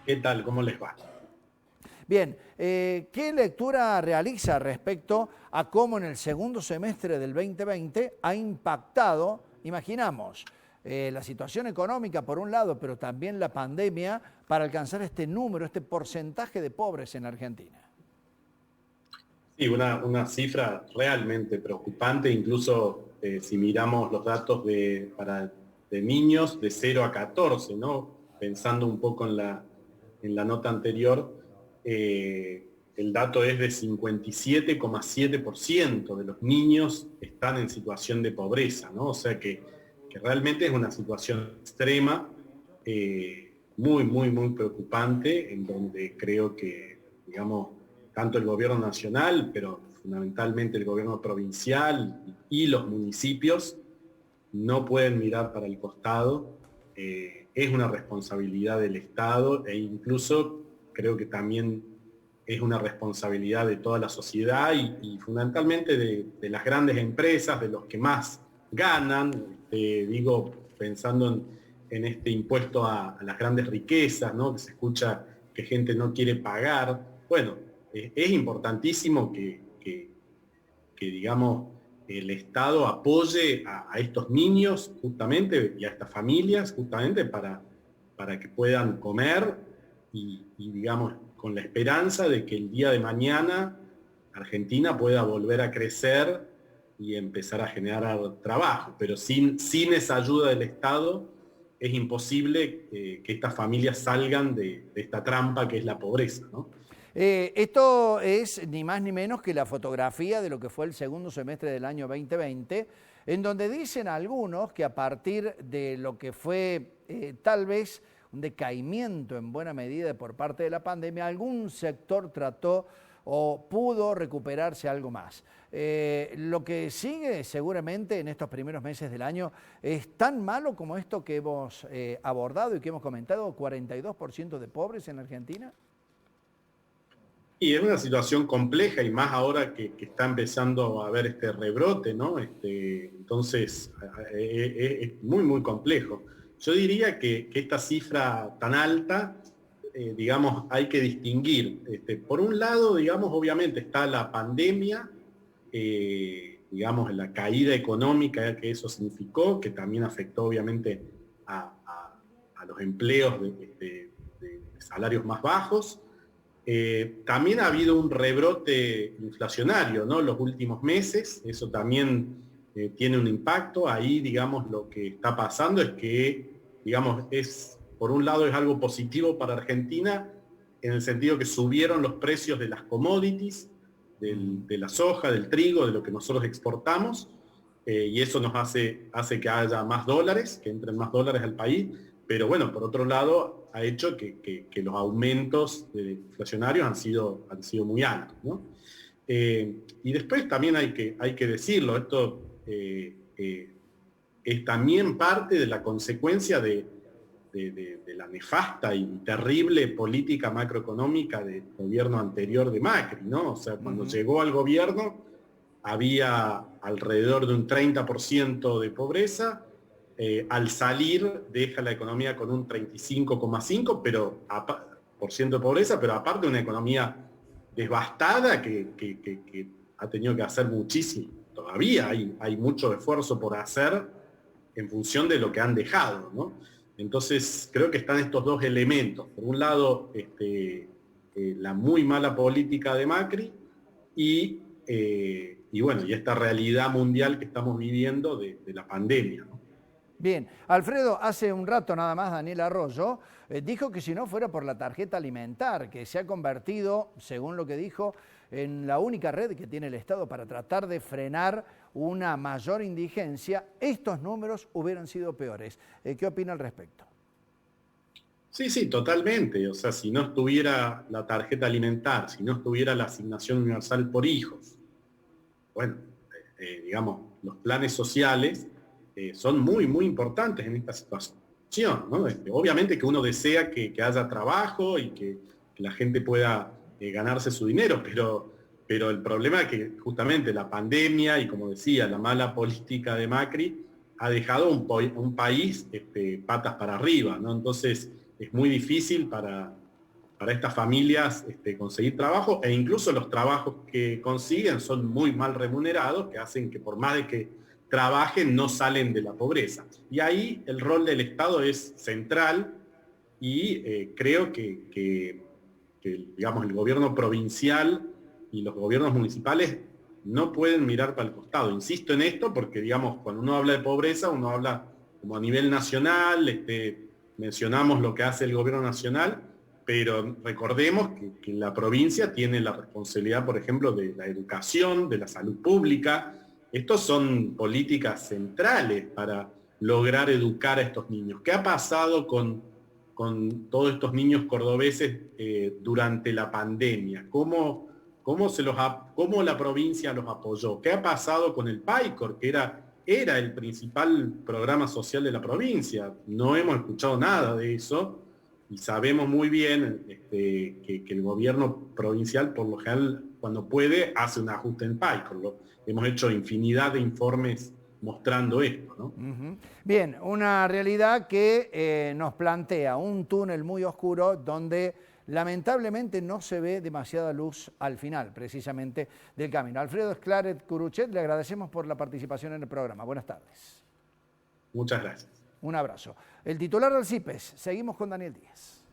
¿Qué tal? ¿Cómo les va? Bien, ¿qué lectura realiza respecto a cómo en el segundo semestre del 2020 ha impactado, imaginamos, la situación económica por un lado, pero también la pandemia para alcanzar este número, este porcentaje de pobres en Argentina? Sí, una cifra realmente preocupante, incluso si miramos los datos de niños de 0 a 14, ¿no? Pensando un poco en la nota anterior, el dato es de 57,7% de los niños están en situación de pobreza, ¿no? O sea que realmente es una situación extrema, muy, muy, muy preocupante, en donde creo que, digamos, tanto el gobierno nacional, pero fundamentalmente el gobierno provincial y los municipios no pueden mirar para el costado. Es una responsabilidad del Estado e incluso creo que también es una responsabilidad de toda la sociedad y fundamentalmente de las grandes empresas, de los que más ganan, digo, pensando en este impuesto a las grandes riquezas, ¿no? Que se escucha que gente no quiere pagar. Bueno, es importantísimo que, digamos, el Estado apoye a estos niños justamente y a estas familias justamente para que puedan comer digamos, con la esperanza de que el día de mañana Argentina pueda volver a crecer y empezar a generar trabajo. Pero sin esa ayuda del Estado es imposible que estas familias salgan de esta trampa que es la pobreza, ¿no? Esto es ni más ni menos que la fotografía de lo que fue el segundo semestre del año 2020, en donde dicen algunos que a partir de lo que fue tal vez un decaimiento en buena medida por parte de la pandemia, algún sector trató o pudo recuperarse algo más. Lo que sigue seguramente en estos primeros meses del año es tan malo como esto que hemos abordado y que hemos comentado, 42% de pobres en Argentina. Y es una situación compleja y más ahora que está empezando a haber este rebrote, ¿no? Entonces, es muy, muy complejo. Yo diría que esta cifra tan alta, digamos, hay que distinguir. Por un lado, digamos, obviamente está la pandemia, digamos, la caída económica que eso significó, que también afectó obviamente a los empleos de salarios más bajos. También ha habido un rebrote inflacionario, ¿no? Los últimos meses, eso también tiene un impacto. Ahí, digamos, lo que está pasando es que, digamos, por un lado es algo positivo para Argentina, en el sentido que subieron los precios de las commodities, de la soja, del trigo, de lo que nosotros exportamos, y eso nos hace que haya más dólares, que entren más dólares al país, pero bueno, por otro lado, ha hecho que los aumentos inflacionarios han sido muy altos, ¿no? Y después también hay que decirlo, esto es también parte de la consecuencia de la nefasta y terrible política macroeconómica del gobierno anterior de Macri, ¿no? O sea, cuando llegó al gobierno había alrededor de un 30% de pobreza. Al salir deja la economía con un 35,5% por ciento de pobreza, pero aparte una economía devastada que ha tenido que hacer muchísimo. Todavía hay mucho esfuerzo por hacer en función de lo que han dejado, ¿no? Entonces creo que están estos dos elementos. Por un lado, la muy mala política de Macri y bueno, y esta realidad mundial que estamos viviendo de la pandemia, ¿no? Bien, Alfredo, hace un rato nada más Daniel Arroyo dijo que si no fuera por la tarjeta alimentar, que se ha convertido, según lo que dijo, en la única red que tiene el Estado para tratar de frenar una mayor indigencia, estos números hubieran sido peores. ¿Qué opina al respecto? Sí, sí, totalmente. O sea, si no estuviera la tarjeta alimentar, si no estuviera la asignación universal por hijos, bueno, digamos, los planes sociales son muy, muy importantes en esta situación, ¿no? Obviamente que uno desea que haya trabajo y que la gente pueda ganarse su dinero, pero el problema es que justamente la pandemia y, como decía, la mala política de Macri ha dejado un país patas para arriba, ¿no? Entonces es muy difícil para estas familias conseguir trabajo, e incluso los trabajos que consiguen son muy mal remunerados, que hacen que por más de que trabajen no salen de la pobreza. Y ahí el rol del Estado es central y creo que, digamos, el gobierno provincial y los gobiernos municipales no pueden mirar para el costado. Insisto en esto porque, digamos, cuando uno habla de pobreza, uno habla como a nivel nacional, mencionamos lo que hace el gobierno nacional, pero recordemos que la provincia tiene la responsabilidad, por ejemplo, de la educación, de la salud pública. Estos son políticas centrales para lograr educar a estos niños. ¿Qué ha pasado con todos estos niños cordobeses durante la pandemia? ¿Cómo la provincia los apoyó? ¿Qué ha pasado con el PAICOR, que era el principal programa social de la provincia? No hemos escuchado nada de eso y sabemos muy bien que el gobierno provincial, por lo general, cuando puede, hace un ajuste en PAICOR. Hemos hecho infinidad de informes mostrando esto, ¿no? Bien, una realidad que nos plantea un túnel muy oscuro donde lamentablemente no se ve demasiada luz al final, precisamente, del camino. Alfredo Esclaret Curuchet, le agradecemos por la participación en el programa. Buenas tardes. Muchas gracias. Un abrazo. El titular del CIPES. Seguimos con Daniel Díaz.